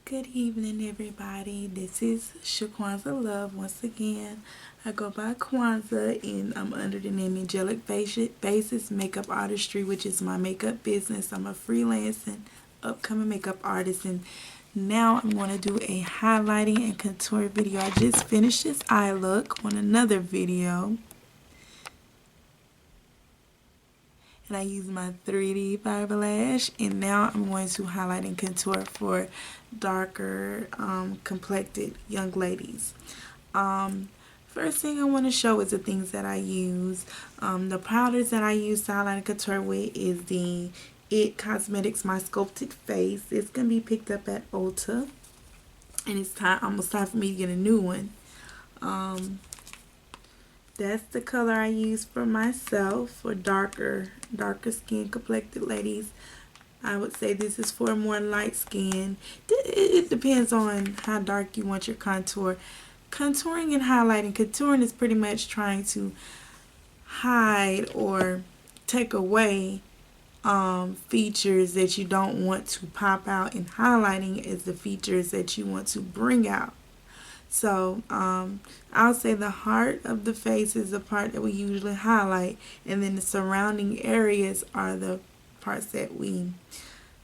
Good evening, everybody. This is Shaquanza Love once again. I go by Kwanzaa and I'm under the name Angelic Basis Makeup Artistry, which is my makeup business. I'm a freelance and upcoming makeup artist, and now I'm going to do a highlighting and contour video. I just finished this eye look on another video. And I use my 3D fiber lash, and now I'm going to highlight and contour for darker complected young ladies. First thing I want to show is the things that I use. The powders that I use to highlight and contour with is the It Cosmetics My Sculpted Face. It's going to be picked up at Ulta, and it's almost time for me to get a new one. That's the color I use for myself, for darker skin complected ladies. I would say this is for more light skin. It depends on how dark you want your contour. Contouring and highlighting. Contouring is pretty much trying to hide or take away features that you don't want to pop out, and highlighting is the features that you want to bring out. So I'll say the heart of the face is the part that we usually highlight, and then the surrounding areas are the parts that we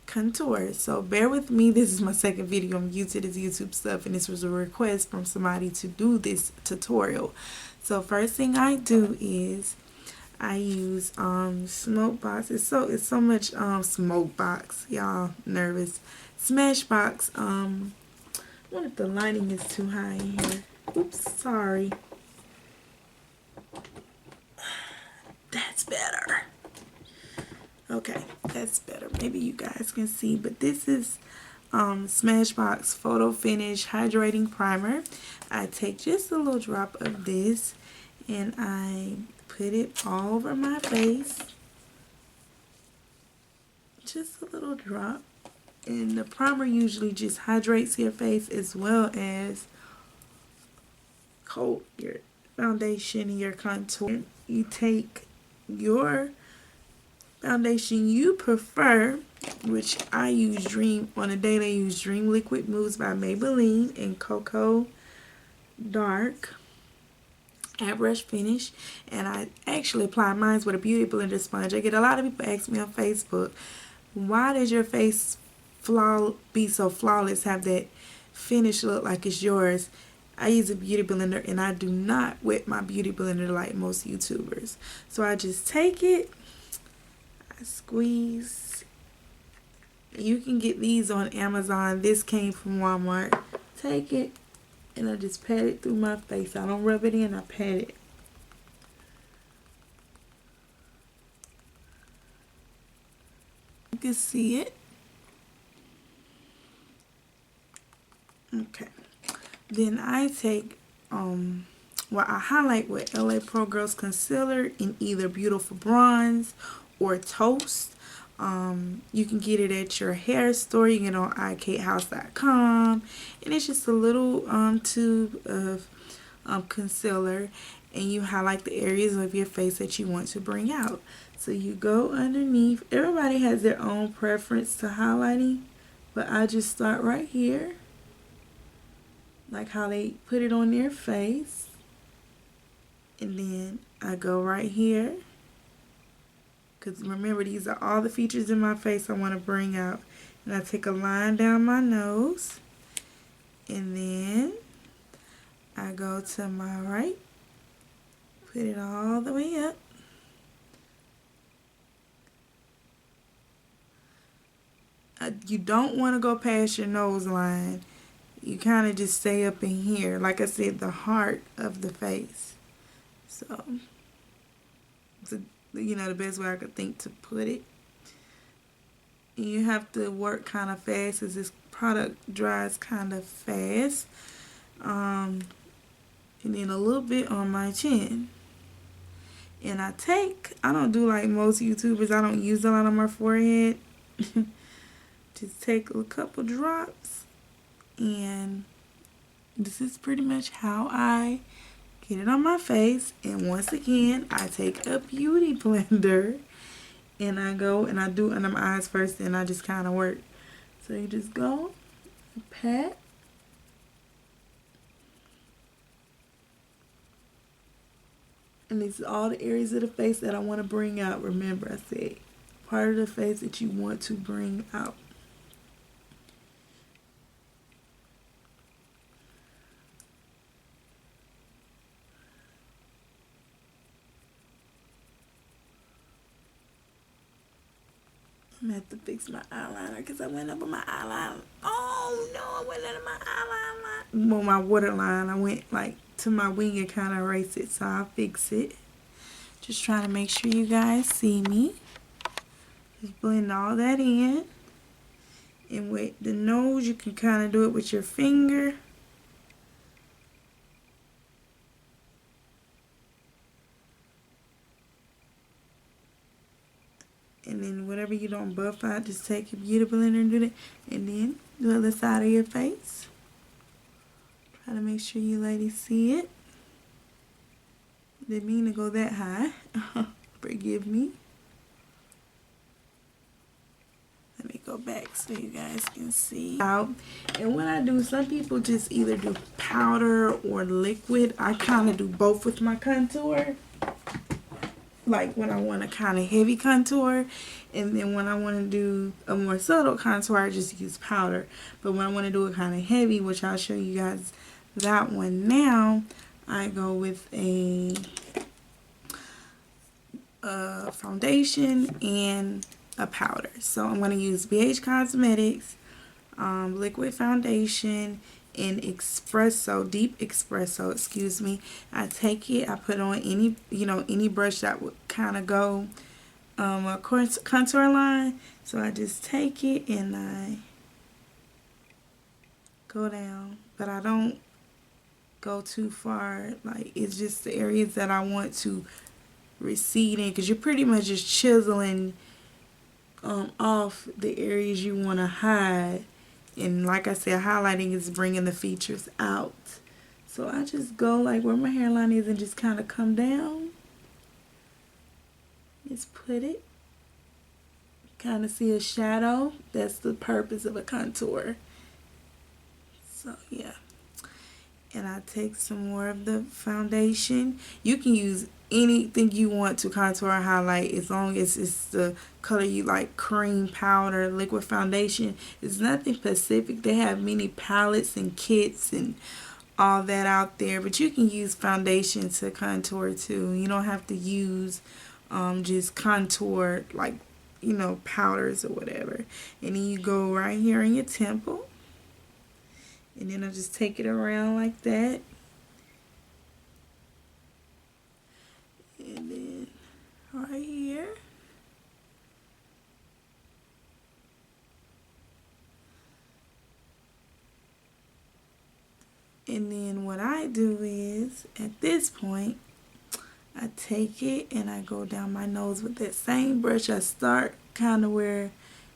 contour. So bear with me. This is my second video. I'm used to this YouTube stuff, and this was a request from somebody to do this tutorial. So first thing I do is I use Smokebox. It's so much Smokebox. Y'all nervous. Smashbox. What if the lighting is too high in here? Oops, sorry. That's better. Okay, that's better. Maybe you guys can see, but this is Smashbox Photo Finish Hydrating Primer. I take just a little drop of this and I put it all over my face. Just a little drop. And the primer usually just hydrates your face as well as coat your foundation and your contour. You take your foundation you prefer, which I use on a daily I use Dream Liquid Mousse by Maybelline in Cocoa Dark airbrush finish, and I actually apply mine with a beauty blender sponge. I get a lot of people ask me on Facebook, why does your face be so flawless, have that finish look like it's yours? I use a beauty blender, and I do not wet my beauty blender like most YouTubers. So I just take it, I squeeze. You can get these on Amazon. This came from Walmart. Take it and I just pat it through my face. I don't rub it in, I pat it. You can see it. Okay, then I take I highlight with LA Pro Girls Concealer in either Beautiful Bronze or Toast. You can get it at your hair store. You can get it on ikhouse.com, and it's just a little tube of concealer, and you highlight the areas of your face that you want to bring out. So you go underneath. Everybody has their own preference to highlighting, but I just start right here, like how they put it on their face, and then I go right here, because remember, these are all the features in my face I want to bring out. And I take a line down my nose, and then I go to my right, put it all the way up. You don't want to go past your nose line. You kind of just stay up in here, like I said, the heart of the face. So, it's the best way I could think to put it. And you have to work kind of fast, as this product dries kind of fast. And then a little bit on my chin. And I don't do like most YouTubers, I don't use a lot on my forehead. Just take a couple drops. And this is pretty much how I get it on my face. And once again, I take a beauty blender and I go and I do under my eyes first, and I just kind of work. So you just go pat. And these are all the areas of the face that I want to bring out. Remember, I said part of the face that you want to bring out. I'm gonna have to fix my eyeliner because I went up on my eyeliner. Oh no, I went under my eyeliner. Well, my waterline. I went like to my wing and kind of erased it, so I'll fix it. Just trying to make sure you guys see me. Just blend all that in. And with the nose, you can kind of do it with your finger. And then whatever you don't buff out, just take your beauty blender and do that. And then the other side of your face. Try to make sure you ladies see it. Didn't mean to go that high. Forgive me. Let me go back so you guys can see. And when I do, some people just either do powder or liquid. I kind of do both with my contour. Like when I want a kind of heavy contour, and then when I want to do a more subtle contour, I just use powder. But when I want to do it kind of heavy, which I'll show you guys that one now, I go with a foundation and a powder. So I'm going to use BH Cosmetics liquid foundation in espresso, deep espresso, excuse me. I take it, I put on any, any brush that would kind of go a contour line. So I just take it and I go down, but I don't go too far. Like, it's just the areas that I want to recede in, because you're pretty much just chiseling off the areas you want to hide. And like I said, highlighting is bringing the features out. So I just go like where my hairline is and just kind of come down. Just put it. Kind of see a shadow. That's the purpose of a contour. So yeah. And I take some more of the foundation. You can use anything you want to contour or highlight, as long as it's the color you like. Cream, powder, liquid foundation. It's nothing specific. They have many palettes and kits and all that out there, but you can use foundation to contour too. You don't have to use just contour like powders or whatever. And then you go right here in your temple. And then I just take it around like that. And then right here. And then what I do is, at this point, I take it and I go down my nose with that same brush. I start kind of where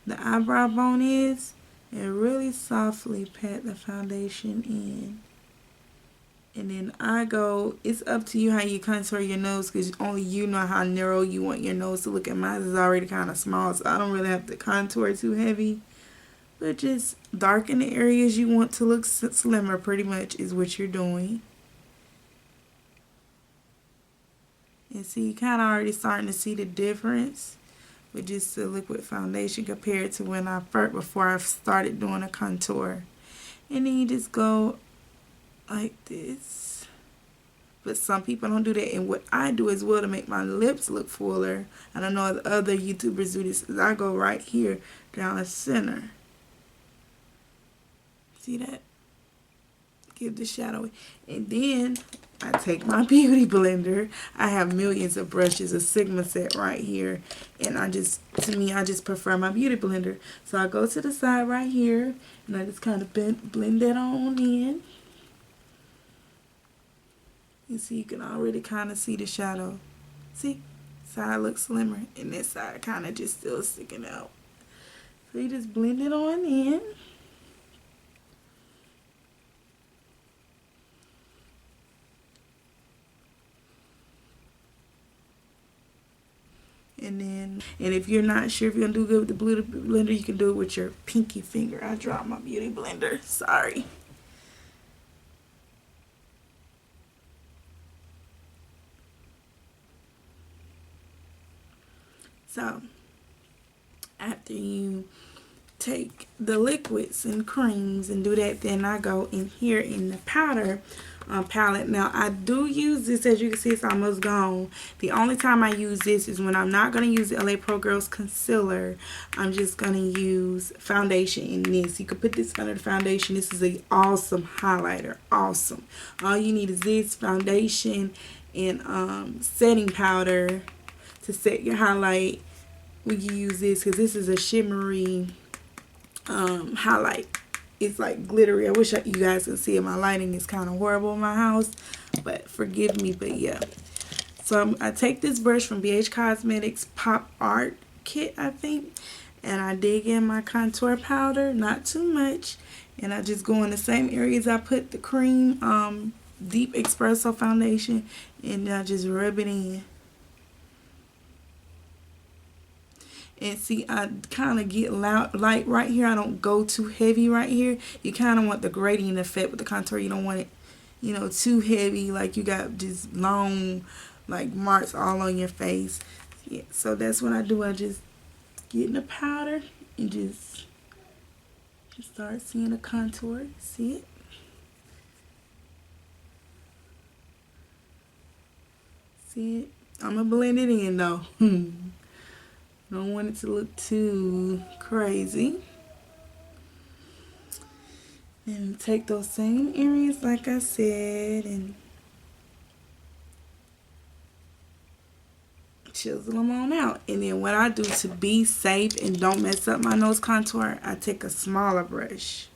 the eyebrow bone is, and really softly pat the foundation in. And then I go, it's up to you how you contour your nose, because only you know how narrow you want your nose to look. At mine is already kind of small, so I don't really have to contour too heavy. But just darken the areas you want to look slimmer, pretty much, is what you're doing. And see, you kind of already starting to see the difference with just the liquid foundation compared to when before I started doing a contour. And then you just go like this. But some people don't do that. And what I do as well to make my lips look fuller, I don't know if other YouTubers do this, is I go right here down the center. See that? Give the shadow. And then I take my beauty blender. I have millions of brushes, a Sigma set right here. And I just prefer my beauty blender. So I go to the side right here and I just kind of blend that on in. You see, you can already kind of see the shadow. See? Side looks slimmer and this side kind of just still sticking out. So you just blend it on in. And if you're not sure if you're gonna do good with the beauty blender, you can do it with your pinky finger. I dropped my beauty blender. Sorry. So after you take the liquids and creams and do that, then I go in here in the powder palette. Now I do use this, as you can see it's almost gone. The only time I use this is when I'm not going to use the LA Pro Girls concealer. I'm just going to use foundation in this. You can put this under the foundation. This is an awesome highlighter. Awesome. All you need is this, foundation, and setting powder to set your highlight. We can use this because this is a shimmery highlight. It's like glittery. I wish you guys could see it. My lighting is kind of horrible in my house, but forgive me. But yeah, so I take this brush from BH Cosmetics Pop Art Kit, I think, and I dig in my contour powder, not too much, and I just go in the same areas I put the cream deep espresso foundation, and I just rub it in. And see, I kind of get light right here. I don't go too heavy right here. You kind of want the gradient effect with the contour. You don't want it, you know, too heavy. Like you got just long, like marks all on your face. Yeah, so that's what I do. I just get in the powder and just start seeing the contour. See it? See it? I'm going to blend it in though. Don't want it to look too crazy. And take those same areas like I said and chisel them on out. And then what I do to be safe and don't mess up my nose contour, I take a smaller brush.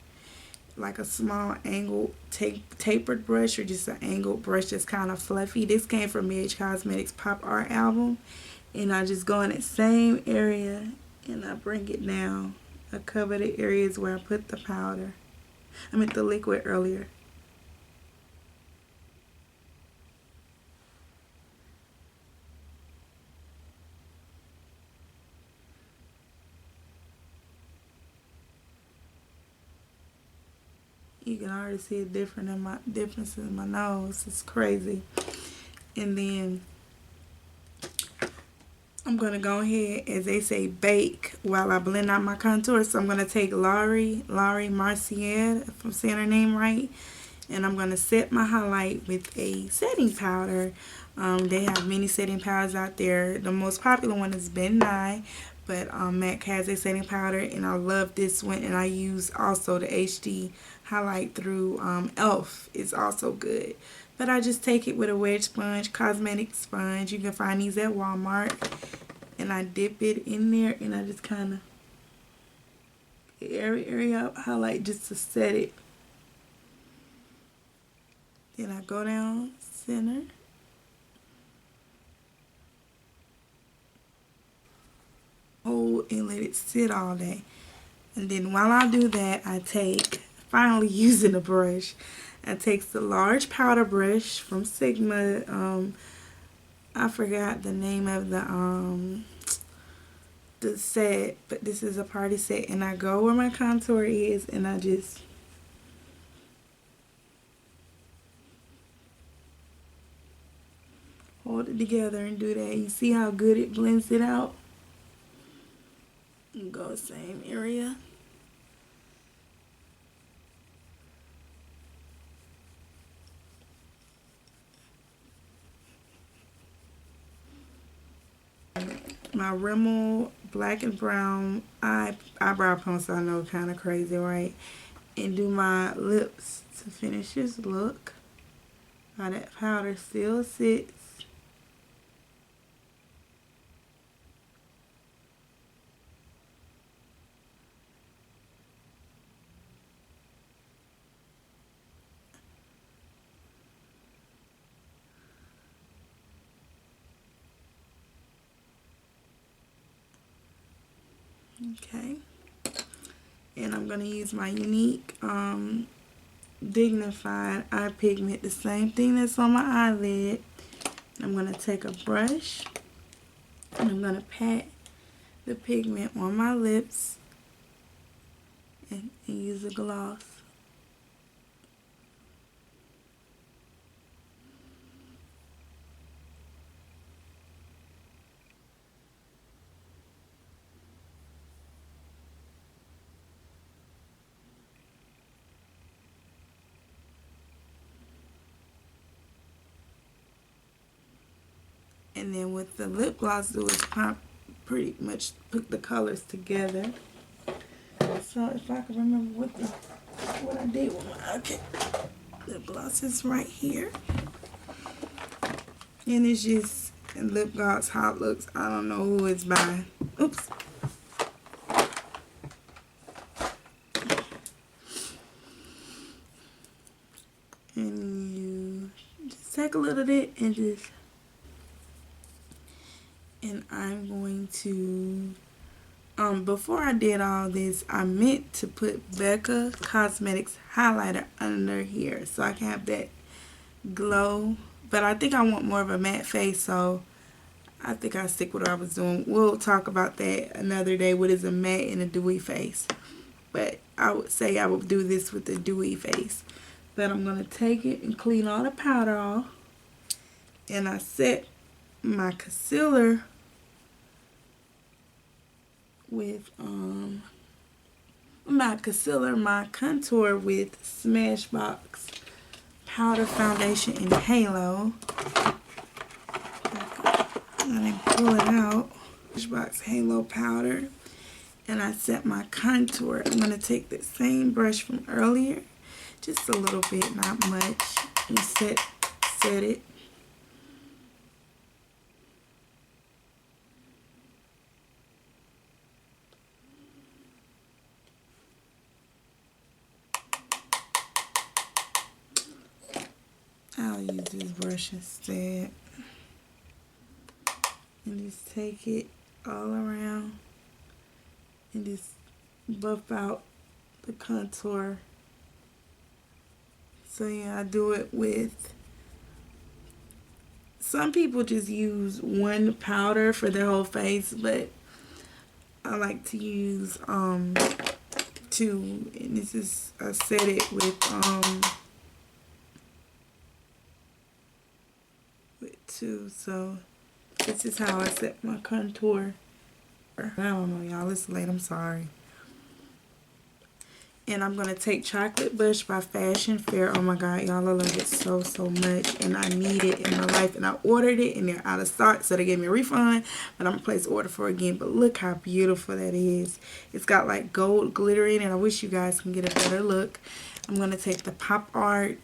Like a small angled tapered brush, or just an angled brush that's kind of fluffy. This came from BH Cosmetics Pop Art album. And I just go in that same area and I bring it down. I cover the areas where I put the powder. I meant the liquid earlier. You can already see a difference in my nose. It's crazy. And then I'm going to go ahead, as they say, bake while I blend out my contour. So I'm going to take Laurie Mercier, if I'm saying her name right, and I'm going to set my highlight with a setting powder. They have many setting powders out there. The most popular one is Ben Nye, but MAC has a setting powder, and I love this one. And I use also the HD highlight through e.l.f. It's also good. But I just take it with a wedge sponge, cosmetic sponge. You can find these at Walmart. And I dip it in there and I just kind of area highlight just to set it. Then I go down center. Hold and let it sit all day. And then while I do that, I take, finally using a brush, I take the large powder brush from Sigma. I forgot the name of the set, but this is a party set, and I go where my contour is and I just hold it together and do that. You see how good it blends it out? And go same area. My Rimmel black and brown eyebrow pencil. I know, kind of crazy, right? And do my lips to finish this look. How that powder still sits. Okay, and I'm going to use my Unique Dignified Eye Pigment, the same thing that's on my eyelid. I'm going to take a brush And I'm going to pat the pigment on my lips and use a gloss. And then with the lip gloss, do is pretty much put the colors together. So if I can remember what I did with my, okay, lip gloss is right here. And it's just lip gloss, how it looks. I don't know who it's by. Oops. And you just take a little bit and just, and I'm going to, before I did all this, I meant to put Becca Cosmetics highlighter under here so I can have that glow. But I think I want more of a matte face, so I think I'll stick with what I was doing. We'll talk about that another day. What is a matte and a dewy face? But I would say I would do this with the dewy face. But I'm going to take it and clean all the powder off. And I set my concealer with, my contour with Smashbox Powder Foundation in Halo. I'm going to pull it out. Smashbox Halo Powder. And I set my contour. I'm going to take the same brush from earlier. Just a little bit, not much. And set it. I'll use this brush instead. And just take it all around and just buff out the contour. So yeah, I do it with, some people just use one powder for their whole face, but I like to use two, and this is, I set it with two. So this is how I set my contour. I don't know, y'all, it's late, I'm sorry. And I'm going to take Chocolate Bush by Fashion Fair. Oh my god, y'all, I love it so much. And I need it in my life. And I ordered it and they're out of stock. So they gave me a refund. But I'm going to place the order for it again. But look how beautiful that is. It's got like gold glitter in it. I wish you guys can get a better look. I'm going to take the Pop Art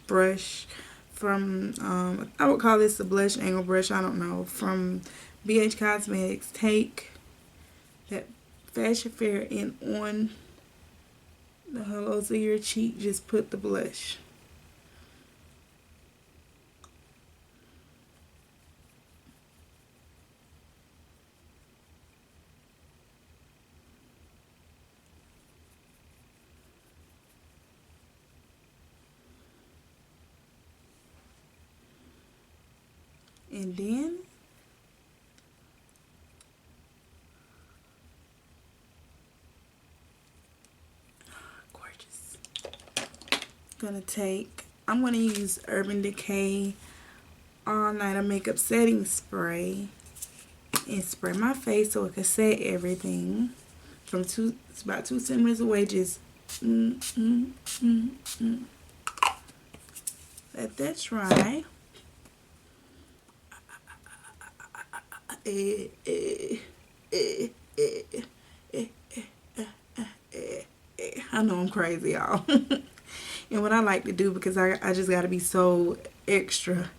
brush from, I would call this a blush angle brush. I don't know. From BH Cosmetics. Take that Fashion Fair in on the hollows of your cheek, just put the blush. And then gorgeous. I'm gonna use Urban Decay All Nighter Makeup Setting Spray and spray my face so it can set everything. It's about 2 centimeters away. Just let that dry. I know I'm crazy, y'all. And what I like to do, because I just got to be so extra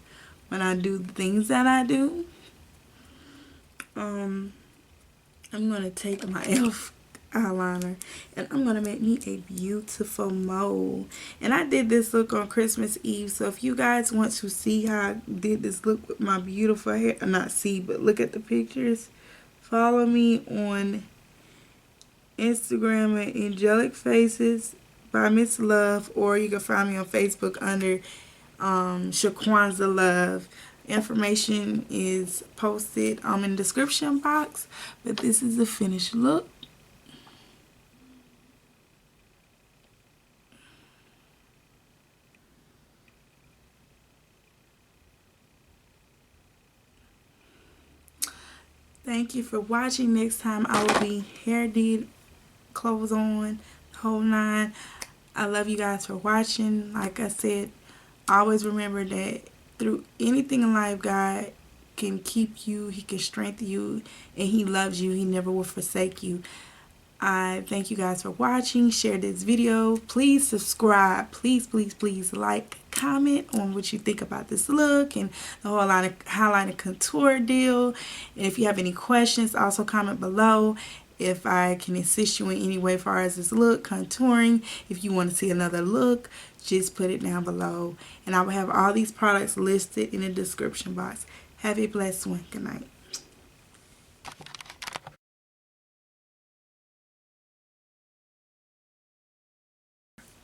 when I do the things that I do, I'm going to take my e.l.f. eyeliner and I'm going to make me a beautiful mole. And I did this look on Christmas Eve, so if you guys want to see how I did this look with my beautiful hair, not see, but look at the pictures, follow me on Instagram at Angelic Faces by Miss Love, or you can find me on Facebook under Shaquanza Love. Information is posted in the description box, but this is the finished look. Thank you for watching. Next time I will be hair did, clothes on, whole nine. I love you guys for watching. Like I said, always remember that through anything in life, God can keep you, He can strengthen you, and He loves you. He never will forsake you. I thank you guys for watching. Share this video. Please subscribe. Please, please, please like, comment on what you think about this look and the whole highlight and contour deal. And if you have any questions, also comment below. If I can assist you in any way as far as this look, contouring, if you want to see another look, just put it down below. And I will have all these products listed in the description box. Have a blessed one. Good night.